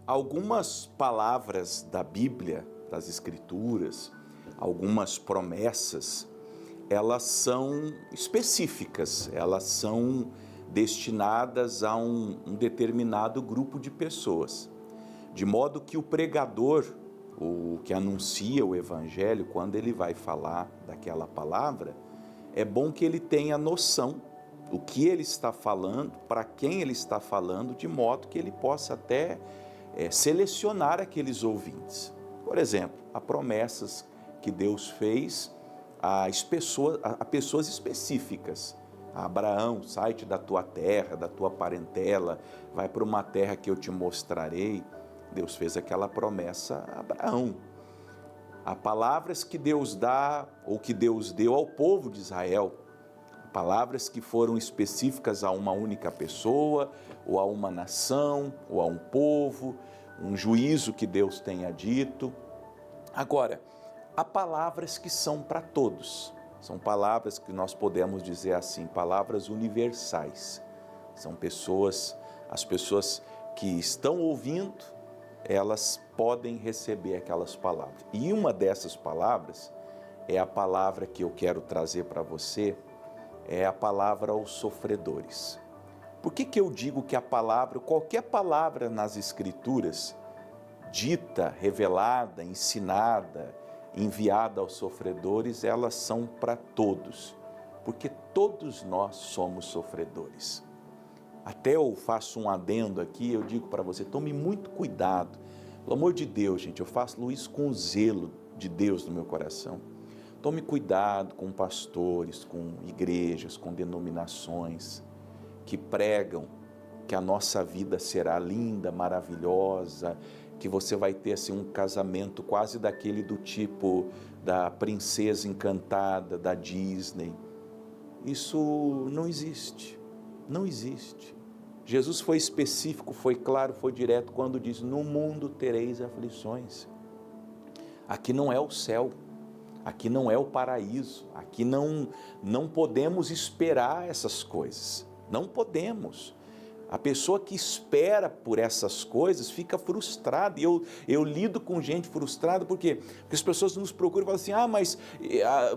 Algumas palavras da Bíblia, das Escrituras, algumas promessas, elas são específicas, elas são destinadas a um determinado grupo de pessoas. De modo que o pregador, o que anuncia o Evangelho, quando ele vai falar daquela palavra, é bom que ele tenha noção do que ele está falando, para quem ele está falando, de modo que ele possa até selecionar aqueles ouvintes. Por exemplo, há promessas que Deus fez a pessoas específicas. A Abraão, sai-te da tua terra, da tua parentela, vai para uma terra que eu te mostrarei. Deus fez aquela promessa a Abraão. Há palavras que Deus dá, ou que Deus deu ao povo de Israel, palavras que foram específicas a uma única pessoa, ou a uma nação, ou a um povo, um juízo que Deus tenha dito. Agora, há palavras que são para todos, são palavras que nós podemos dizer assim, palavras universais. São as pessoas que estão ouvindo, elas podem receber aquelas palavras. E uma dessas palavras é a palavra que eu quero trazer para você, é a palavra aos sofredores. Por que eu digo que qualquer palavra nas Escrituras, dita, revelada, ensinada, enviada aos sofredores, elas são para todos, porque todos nós somos sofredores. Até eu faço um adendo aqui, eu digo para você, tome muito cuidado, pelo amor de Deus, gente, eu faço isso com o zelo de Deus no meu coração. Tome cuidado com pastores, com igrejas, com denominações que pregam que a nossa vida será linda, maravilhosa, que você vai ter assim um casamento quase daquele do tipo da princesa encantada da Disney. Isso não existe, não existe. Jesus foi específico, foi claro, foi direto quando diz, no mundo tereis aflições. Aqui não é o céu. Aqui não é o paraíso, aqui não podemos esperar essas coisas, não podemos. A pessoa que espera por essas coisas fica frustrada, e eu lido com gente frustrada, porque as pessoas nos procuram e falam assim, mas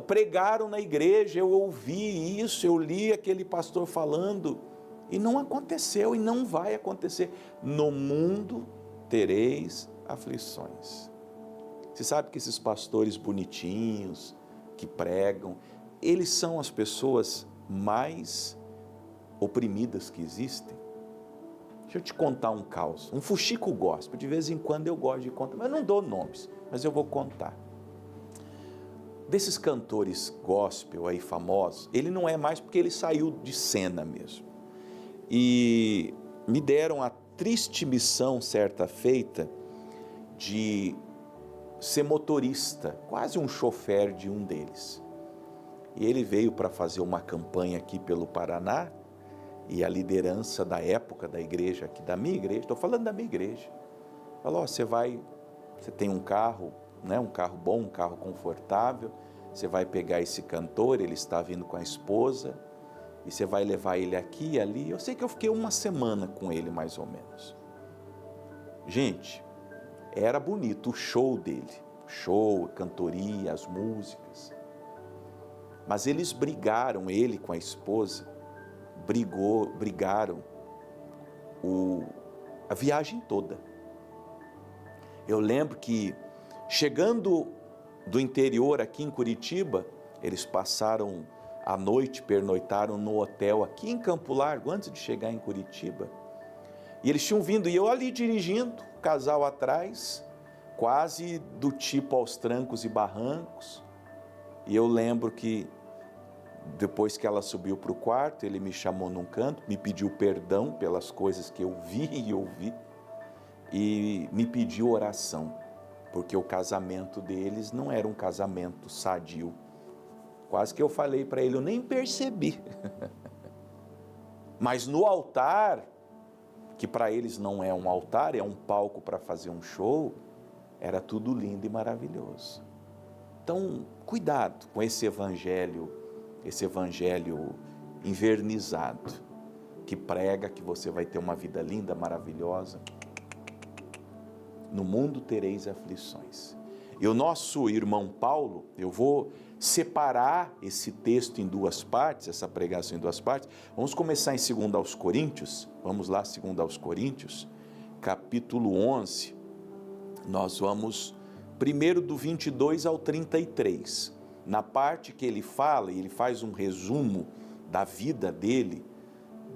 pregaram na igreja, eu ouvi isso, eu li aquele pastor falando, e não aconteceu, e não vai acontecer. No mundo tereis aflições. Você sabe que esses pastores bonitinhos, que pregam, eles são as pessoas mais oprimidas que existem. Deixa eu te contar um caos, um fuxico gospel, de vez em quando eu gosto de contar, mas eu não dou nomes, mas eu vou contar. Desses cantores gospel aí famosos, ele não é mais porque ele saiu de cena mesmo. E me deram a triste missão, certa feita, de ser motorista, quase um chofer de um deles. E ele veio para fazer uma campanha aqui pelo Paraná, e a liderança da época da igreja, aqui da minha igreja, estou falando da minha igreja, falou, você tem um carro, né, um carro bom, um carro confortável, você vai pegar esse cantor, ele está vindo com a esposa, e você vai levar ele aqui e ali. Eu sei que eu fiquei uma semana com ele, mais ou menos. Gente, era bonito o show dele, a cantoria, as músicas. Mas eles brigaram, ele com a esposa, brigaram a viagem toda. Eu lembro que, chegando do interior aqui em Curitiba, eles passaram a noite, pernoitaram no hotel aqui em Campo Largo, antes de chegar em Curitiba. E eles tinham vindo, e eu ali dirigindo, o casal atrás, quase do tipo aos trancos e barrancos. E eu lembro que, depois que ela subiu para o quarto, ele me chamou num canto, me pediu perdão pelas coisas que eu vi e ouvi, e me pediu oração, porque o casamento deles não era um casamento sadio. Quase que eu falei para ele, eu nem percebi. Mas no altar, que para eles não é um altar, é um palco para fazer um show, era tudo lindo e maravilhoso. Então, cuidado com esse evangelho invernizado, que prega que você vai ter uma vida linda, maravilhosa. no mundo tereis aflições. E o nosso irmão Paulo, eu vou separar esse texto em duas partes, essa pregação em duas partes. Vamos começar em 2 aos Coríntios, vamos lá, 2 aos Coríntios, capítulo 11, nós vamos primeiro do 22 ao 33, na parte que ele fala, e ele faz um resumo da vida dele,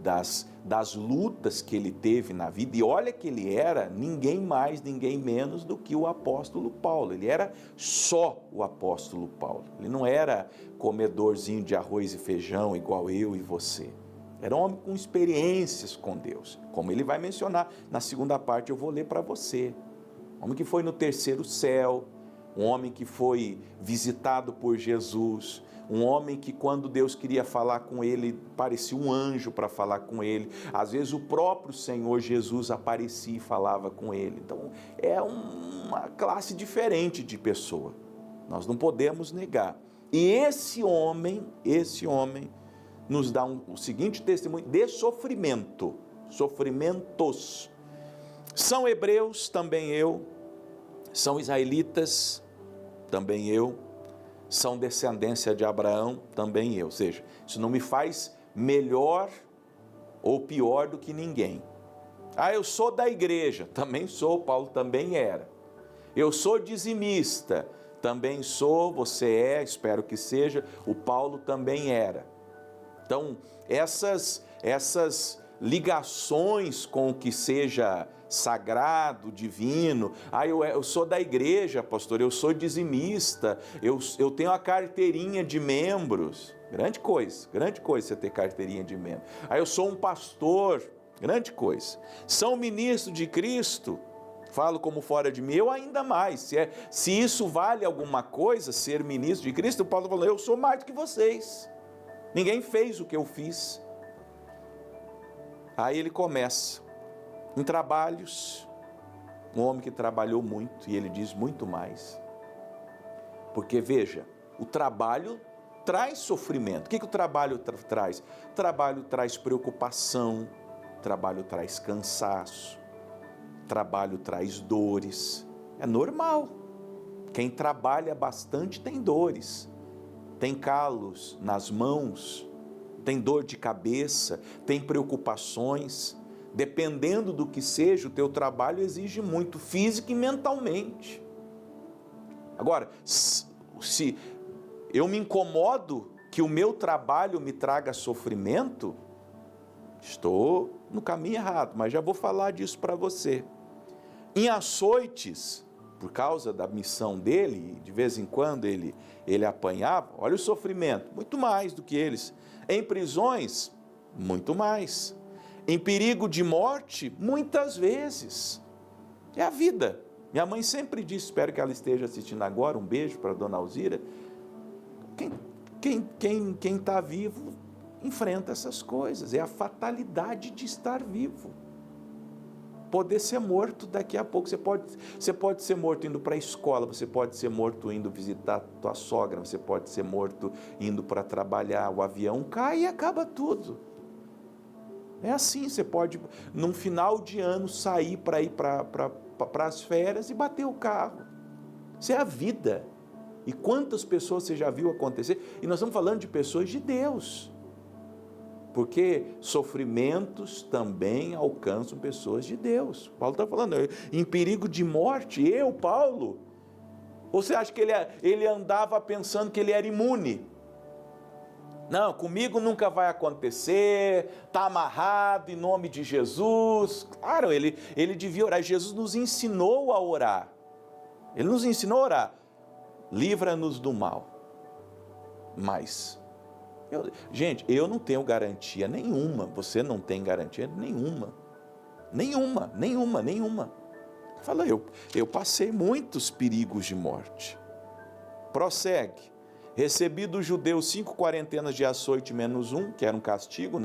das lutas que ele teve na vida, e olha que ele era ninguém mais, ninguém menos do que o apóstolo Paulo. Ele era só o apóstolo Paulo, ele não era comedorzinho de arroz e feijão igual eu e você, era um homem com experiências com Deus, como ele vai mencionar na segunda parte, eu vou ler para você. Um homem que foi no terceiro céu, um homem que foi visitado por Jesus, um homem que quando Deus queria falar com ele, parecia um anjo para falar com ele. Às vezes o próprio Senhor Jesus aparecia e falava com ele. Então é uma classe diferente de pessoa, nós não podemos negar. E esse homem nos dá o seguinte testemunho de sofrimento, sofrimentos. São hebreus, também eu, são israelitas, também eu, são descendência de Abraão, também eu. Ou seja, isso não me faz melhor ou pior do que ninguém. Ah, eu sou da igreja, também sou, Paulo também era. Eu sou dizimista, também sou, você é, espero que seja, o Paulo também era. Então, essas ligações com o que seja sagrado, divino, eu sou da igreja, pastor, eu sou dizimista, eu tenho a carteirinha de membros, grande coisa você ter carteirinha de membro. Eu sou um pastor, grande coisa. São ministro de Cristo, falo como fora de mim, eu ainda mais, se isso vale alguma coisa, ser ministro de Cristo, Paulo falou, eu sou mais do que vocês, ninguém fez o que eu fiz. Aí ele começa, em trabalhos, um homem que trabalhou muito, e ele diz muito mais. Porque veja, o trabalho traz sofrimento. O que o trabalho traz? O trabalho traz preocupação, o trabalho traz cansaço, o trabalho traz dores. É normal. Quem trabalha bastante tem dores, tem calos nas mãos, tem dor de cabeça, tem preocupações. Dependendo do que seja, o teu trabalho exige muito, física e mentalmente. Agora, se eu me incomodo que o meu trabalho me traga sofrimento, estou no caminho errado, mas já vou falar disso para você. Em açoites, por causa da missão dele, de vez em quando ele apanhava, olha o sofrimento, muito mais do que eles. Em prisões, muito mais. Em perigo de morte, muitas vezes. É a vida. Minha mãe sempre disse, espero que ela esteja assistindo agora, um beijo para a dona Alzira, quem está vivo enfrenta essas coisas, é a fatalidade de estar vivo. Poder ser morto daqui a pouco, você pode ser morto indo para a escola, você pode ser morto indo visitar tua sogra, você pode ser morto indo para trabalhar, o avião cai e acaba tudo. É assim, você pode, num final de ano, sair para ir para as férias e bater o carro. Isso é a vida. E quantas pessoas você já viu acontecer? E nós estamos falando de pessoas de Deus. Porque sofrimentos também alcançam pessoas de Deus. Paulo está falando, em perigo de morte, eu, Paulo? Ou você acha que ele andava pensando que ele era imune? Não, comigo nunca vai acontecer, está amarrado em nome de Jesus. Claro, ele devia orar. Jesus nos ensinou a orar. Ele nos ensinou a orar. Livra-nos do mal. Mas, gente, eu não tenho garantia nenhuma. Você não tem garantia nenhuma. Nenhuma. Fala, eu passei muitos perigos de morte. Prossegue. Recebi dos judeus 5 quarentenas de açoite menos 1, que era um castigo,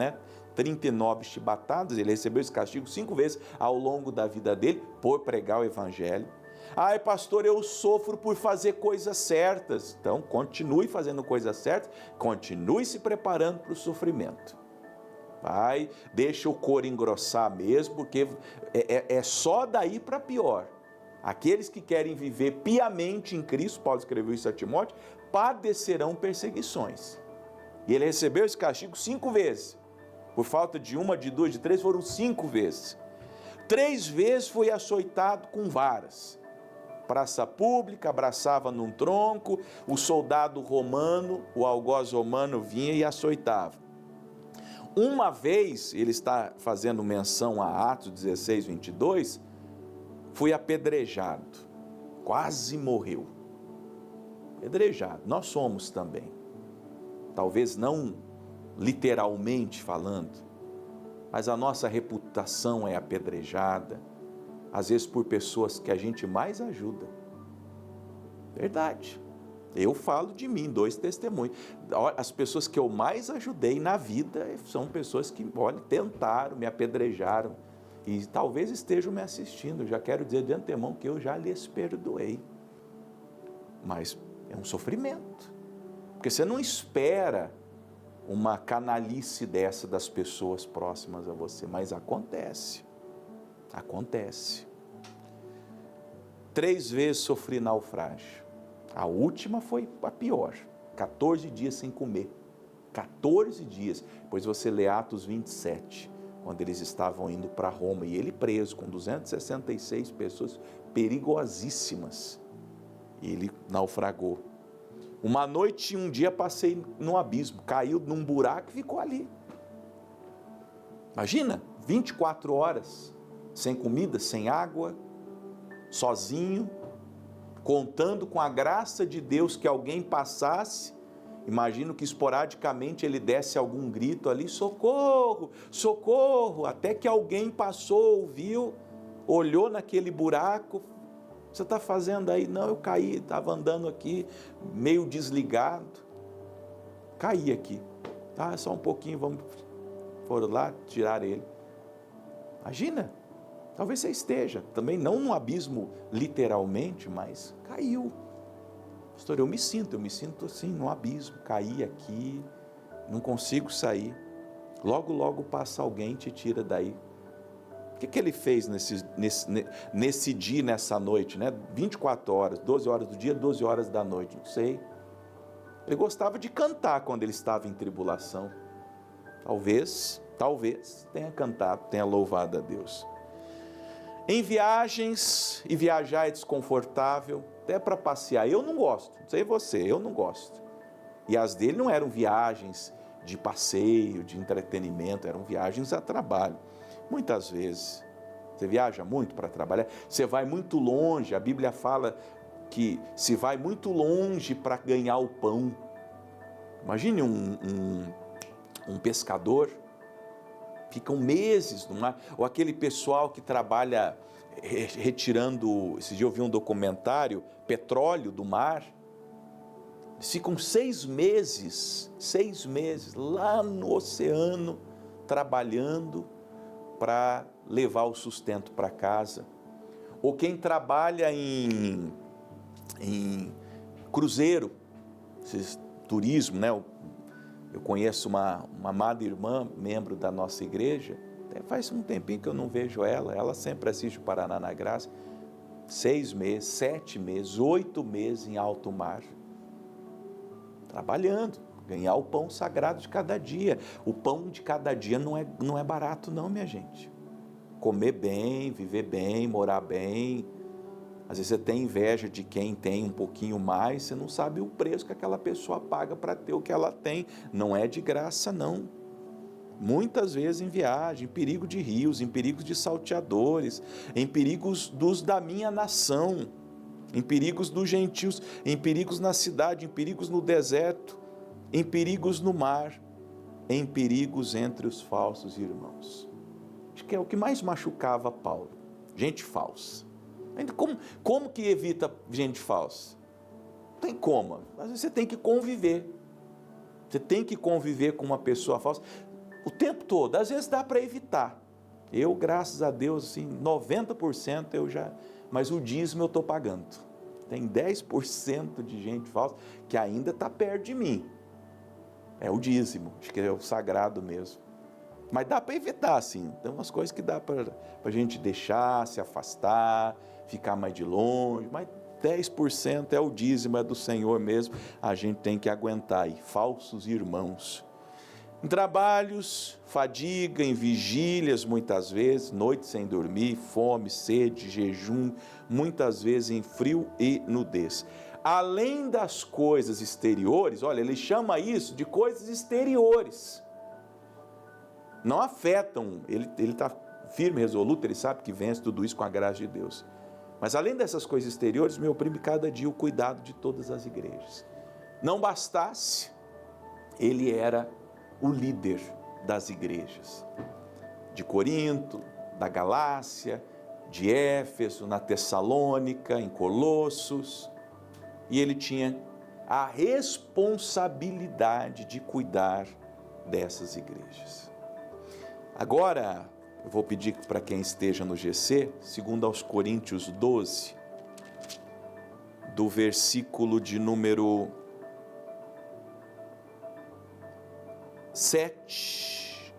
39 chibatadas, ele recebeu esse castigo 5 vezes ao longo da vida dele, por pregar o evangelho. Ai, pastor, eu sofro por fazer coisas certas. Então, continue fazendo coisas certas, continue se preparando para o sofrimento. Deixa o couro engrossar mesmo, porque é só daí para pior. aqueles que querem viver piamente em Cristo, Paulo escreveu isso a Timóteo, padecerão perseguições. E ele recebeu esse castigo 5 vezes. Por falta de 1, de 2, de 3, foram 5 vezes. 3 vezes foi açoitado com varas. Praça pública, abraçava num tronco, o soldado romano, o algoz romano vinha e açoitava. Uma vez, ele está fazendo menção a Atos 16, 22, foi apedrejado, quase morreu. Apedrejado, nós somos também. Talvez não literalmente falando, mas a nossa reputação é apedrejada, às vezes por pessoas que a gente mais ajuda. Verdade. Eu falo de mim, 2 testemunhos. As pessoas que eu mais ajudei na vida são pessoas que, olha, tentaram, me apedrejaram e talvez estejam me assistindo. Eu já quero dizer de antemão que eu já lhes perdoei. Mas é um sofrimento, porque você não espera uma canalice dessa das pessoas próximas a você, mas acontece. Acontece. 3 vezes sofri naufrágio. A última foi a pior, 14 dias sem comer, 14 dias, depois você lê Atos 27, quando eles estavam indo para Roma, e ele preso com 266 pessoas perigosíssimas, e ele naufragou. Uma noite e um dia passei num abismo, caiu num buraco e ficou ali. Imagina, 24 horas, sem comida, sem água, sozinho, contando com a graça de Deus que alguém passasse. Imagino que esporadicamente ele desse algum grito ali, socorro, socorro, até que alguém passou, ouviu, olhou naquele buraco. Você está fazendo aí? Não, eu caí, estava andando aqui, meio desligado, caí aqui, tá, só um pouquinho, foram lá, tirar ele. Imagina. Talvez você esteja, também não no abismo literalmente, mas caiu. Pastor, eu me sinto assim no abismo, caí aqui, não consigo sair. Logo, logo passa alguém e te tira daí. O que ele fez nesse dia, nessa noite, né? 24 horas, 12 horas do dia, 12 horas da noite, não sei. Ele gostava de cantar quando ele estava em tribulação. Talvez tenha cantado, tenha louvado a Deus. Em viagens, e viajar é desconfortável, até para passear, eu não gosto, não sei você, eu não gosto. E as dele não eram viagens de passeio, de entretenimento, eram viagens a trabalho. Muitas vezes, você viaja muito para trabalhar, você vai muito longe, a Bíblia fala que se vai muito longe para ganhar o pão. Imagine um pescador, ficam meses no mar, ou aquele pessoal que trabalha retirando, esse dia eu vi um documentário, petróleo do mar, eles ficam 6 meses lá no oceano, trabalhando para levar o sustento para casa. Ou quem trabalha em cruzeiro, turismo, né? Eu conheço uma amada irmã, membro da nossa igreja, até faz um tempinho que eu não vejo ela sempre assiste o Paraná na Graça, 6 meses, 7 meses, 8 meses em alto mar, trabalhando, ganhar o pão sagrado de cada dia. O pão de cada dia não é barato não, minha gente. Comer bem, viver bem, morar bem. Às vezes você tem inveja de quem tem um pouquinho mais, você não sabe o preço que aquela pessoa paga para ter o que ela tem. Não é de graça, não. Muitas vezes em viagem, em perigo de rios, em perigos de salteadores, em perigos dos da minha nação, em perigos dos gentios, em perigos na cidade, em perigos no deserto, em perigos no mar, em perigos entre os falsos irmãos. Acho que é o que mais machucava Paulo, gente falsa. Como que evita gente falsa? Não tem como, às vezes você tem que conviver. Você tem que conviver com uma pessoa falsa o tempo todo. Às vezes dá para evitar. Eu, graças a Deus, assim, 90% eu já... Mas o dízimo eu estou pagando. Tem 10% de gente falsa que ainda está perto de mim. É o dízimo, acho que é o sagrado mesmo. Mas dá para evitar, sim. Tem umas coisas que dá para a gente deixar, se afastar, ficar mais de longe, mas 10% é o dízimo, é do Senhor mesmo, a gente tem que aguentar aí, falsos irmãos. Em trabalhos, fadiga, em vigílias muitas vezes, noites sem dormir, fome, sede, jejum, muitas vezes em frio e nudez. Além das coisas exteriores, olha, ele chama isso de coisas exteriores. Não afetam, ele está firme, resoluto, ele sabe que vence tudo isso com a graça de Deus. Mas além dessas coisas exteriores, me oprime cada dia o cuidado de todas as igrejas. Não bastasse, ele era o líder das igrejas, de Corinto, da Galácia, de Éfeso, na Tessalônica, em Colossos, e ele tinha a responsabilidade de cuidar dessas igrejas. Agora, eu vou pedir para quem esteja no GC, segundo aos Coríntios 12, do versículo de número 7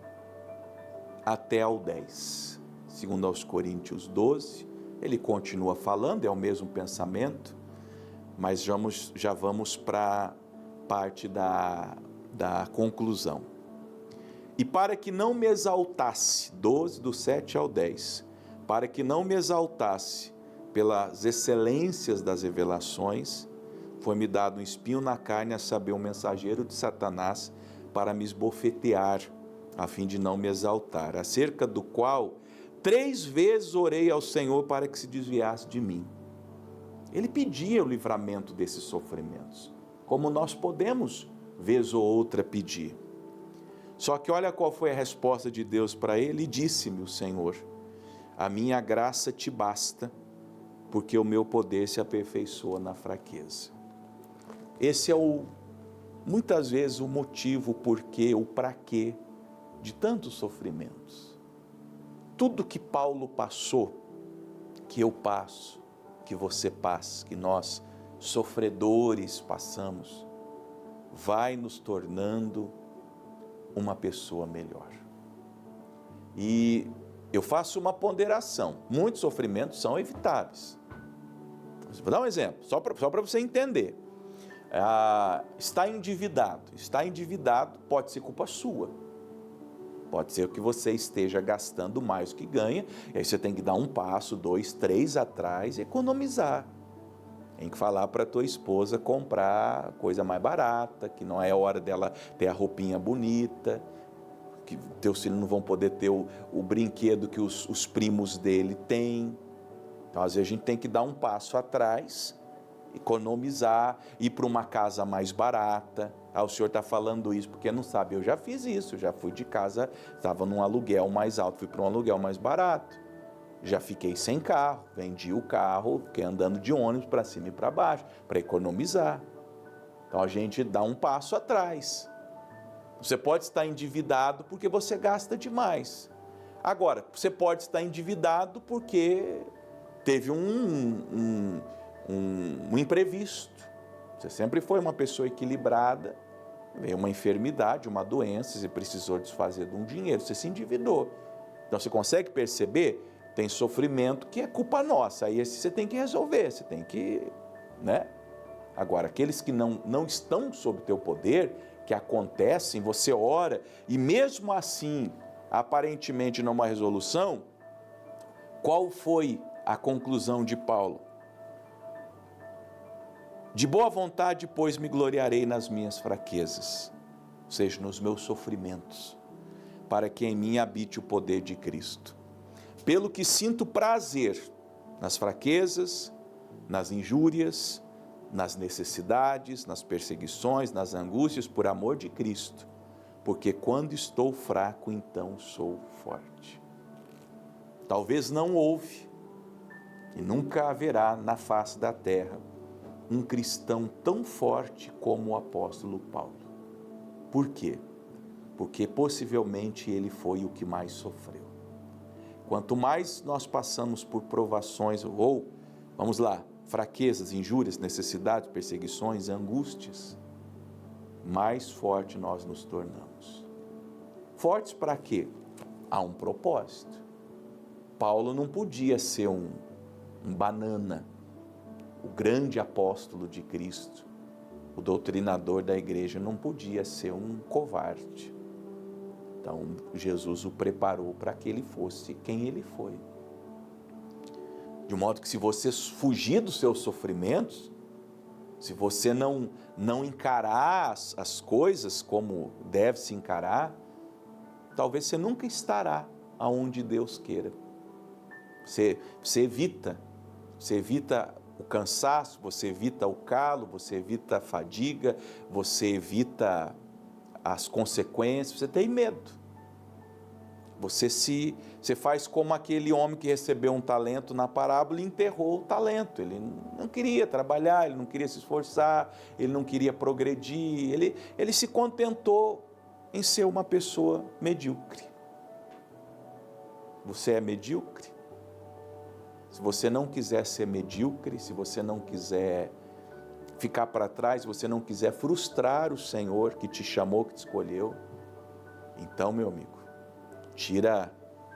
até ao 10. Segundo aos Coríntios 12, ele continua falando, é o mesmo pensamento, mas já vamos para a parte da conclusão. E para que não me exaltasse, 12, do 7 ao 10, para que não me exaltasse pelas excelências das revelações, foi-me dado um espinho na carne, a saber, um mensageiro de Satanás, para me esbofetear, a fim de não me exaltar, acerca do qual 3 vezes orei ao Senhor para que se desviasse de mim. Ele pedia o livramento desses sofrimentos, como nós podemos, vez ou outra, pedir. Só que olha qual foi a resposta de Deus para ele, e disse-me o Senhor: a minha graça te basta, porque o meu poder se aperfeiçoa na fraqueza. Esse é muitas vezes o motivo, o porquê, o para quê de tantos sofrimentos. Tudo que Paulo passou, que eu passo, que você passa, que nós sofredores passamos, vai nos tornando uma pessoa melhor. E eu faço uma ponderação, muitos sofrimentos são evitáveis. Vou dar um exemplo, só para você entender. Está endividado pode ser culpa sua. Pode ser que você esteja gastando mais do que ganha, e aí você tem que dar um passo, 2, 3 atrás e economizar. Tem que falar para a tua esposa comprar coisa mais barata, que não é hora dela ter a roupinha bonita, que teus filhos não vão poder ter o brinquedo que os primos dele têm. Então, às vezes, a gente tem que dar um passo atrás, economizar, ir para uma casa mais barata. O senhor está falando isso porque não sabe, eu já fiz isso, já fui de casa, estava num aluguel mais alto, fui para um aluguel mais barato. Já fiquei sem carro, vendi o carro, fiquei andando de ônibus para cima e para baixo, para economizar. Então a gente dá um passo atrás. Você pode estar endividado porque você gasta demais. Agora, você pode estar endividado porque teve um imprevisto. Você sempre foi uma pessoa equilibrada, veio uma enfermidade, uma doença, você precisou desfazer de um dinheiro, você se endividou. Então você consegue perceber? Tem sofrimento que é culpa nossa, aí esse você tem que resolver, você tem que, né? Agora, aqueles que não estão sob teu poder, que acontecem, você ora, e mesmo assim, aparentemente não há resolução, qual foi a conclusão de Paulo? De boa vontade, pois, me gloriarei nas minhas fraquezas, ou seja, nos meus sofrimentos, para que em mim habite o poder de Cristo. Pelo que sinto prazer nas fraquezas, nas injúrias, nas necessidades, nas perseguições, nas angústias, por amor de Cristo, porque quando estou fraco, então sou forte. Talvez não houve e nunca haverá na face da terra um cristão tão forte como o apóstolo Paulo. Por quê? Porque possivelmente ele foi o que mais sofreu. Quanto mais nós passamos por provações ou, vamos lá, fraquezas, injúrias, necessidades, perseguições, angústias, mais forte nós nos tornamos. Fortes para quê? Há um propósito. Paulo não podia ser um um banana, o grande apóstolo de Cristo, o doutrinador da igreja, não podia ser um covarde. Então, Jesus o preparou para que ele fosse quem ele foi. De modo que se você fugir dos seus sofrimentos, se você não encarar as coisas como deve se encarar, talvez você nunca estará aonde Deus queira. Você evita o cansaço, você evita o calo, você evita a fadiga, você evita as consequências, você tem medo. Você faz como aquele homem que recebeu um talento na parábola e enterrou o talento. Ele não queria trabalhar, ele não queria se esforçar, ele não queria progredir, ele se contentou em ser uma pessoa medíocre. Você é medíocre? Se você não quiser ser medíocre, se você não quiser ficar para trás, se você não quiser frustrar o Senhor que te chamou, que te escolheu, então, meu amigo, tira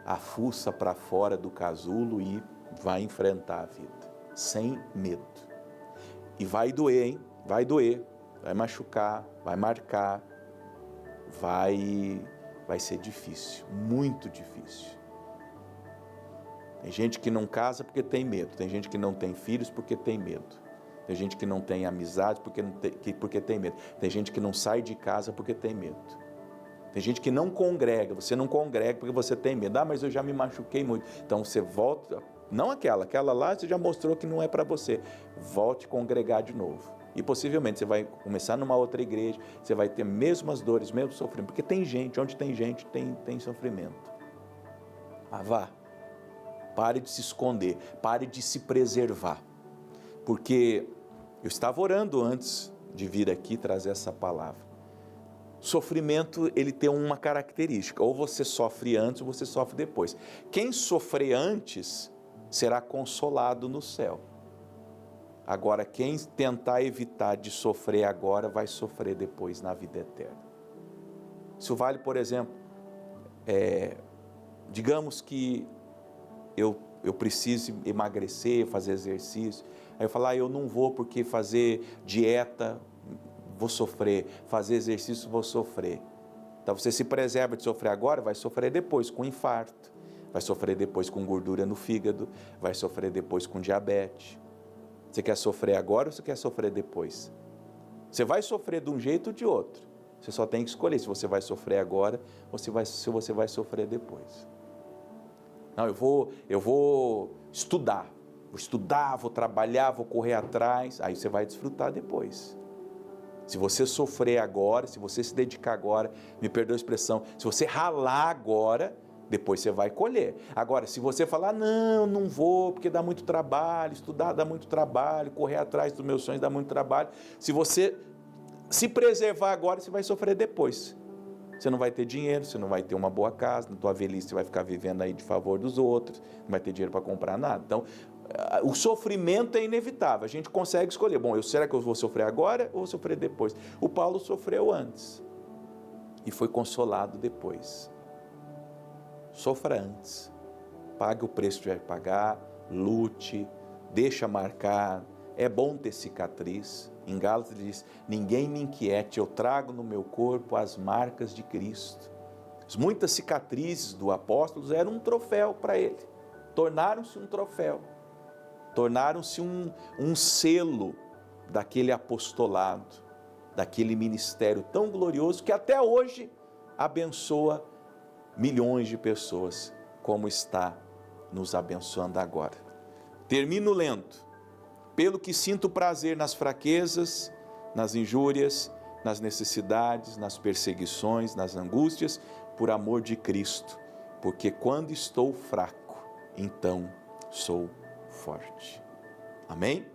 a fuça para fora do casulo e vai enfrentar a vida, sem medo. E vai doer, hein? Vai doer, vai machucar, vai marcar, vai ser difícil, muito difícil. Tem gente que não casa porque tem medo, tem gente que não tem filhos porque tem medo, tem gente que não tem amizade porque tem medo, tem gente que não sai de casa porque tem medo, tem gente que não congrega, você não congrega porque você tem medo. Ah, mas eu já me machuquei muito. Então você volta, não aquela lá você já mostrou que não é para você, volte a congregar de novo. E possivelmente você vai começar numa outra igreja, você vai ter mesmas dores, mesmo sofrimento, porque tem gente, onde tem gente tem sofrimento. Ah, vá. Pare de se esconder, pare de se preservar, porque eu estava orando antes de vir aqui trazer essa palavra. Sofrimento, ele tem uma característica, ou você sofre antes ou você sofre depois. Quem sofrer antes será consolado no céu. Agora, quem tentar evitar de sofrer agora vai sofrer depois na vida eterna. Isso vale, por exemplo, digamos que eu preciso emagrecer, fazer exercício. Aí eu falo, eu não vou porque fazer dieta, vou sofrer, fazer exercício, vou sofrer. Então você se preserva de sofrer agora, vai sofrer depois com infarto, vai sofrer depois com gordura no fígado, vai sofrer depois com diabetes. Você quer sofrer agora ou você quer sofrer depois? Você vai sofrer de um jeito ou de outro. Você só tem que escolher se você vai sofrer agora ou se você vai sofrer depois. Não, eu vou estudar, vou trabalhar, vou correr atrás, aí você vai desfrutar depois. Se você sofrer agora, se você se dedicar agora, me perdoa a expressão, se você ralar agora, depois você vai colher. Agora, se você falar, não vou, porque dá muito trabalho, estudar dá muito trabalho, correr atrás dos meus sonhos dá muito trabalho, se você se preservar agora, você vai sofrer depois. Você não vai ter dinheiro, você não vai ter uma boa casa, na tua velhice você vai ficar vivendo aí de favor dos outros, não vai ter dinheiro para comprar nada. Então, o sofrimento é inevitável, a gente consegue escolher. Bom, será que eu vou sofrer agora ou vou sofrer depois? O Paulo sofreu antes e foi consolado depois. Sofra antes, pague o preço que tiver que pagar, lute, deixa marcar, é bom ter cicatriz. Em Gálatas ele diz, ninguém me inquiete, eu trago no meu corpo as marcas de Cristo. Muitas cicatrizes do apóstolo eram um troféu para ele, tornaram-se um troféu, tornaram-se um selo daquele apostolado, daquele ministério tão glorioso que até hoje abençoa milhões de pessoas, como está nos abençoando agora. Termino lendo. Pelo que sinto prazer nas fraquezas, nas injúrias, nas necessidades, nas perseguições, nas angústias, por amor de Cristo, porque quando estou fraco, então sou forte. Amém?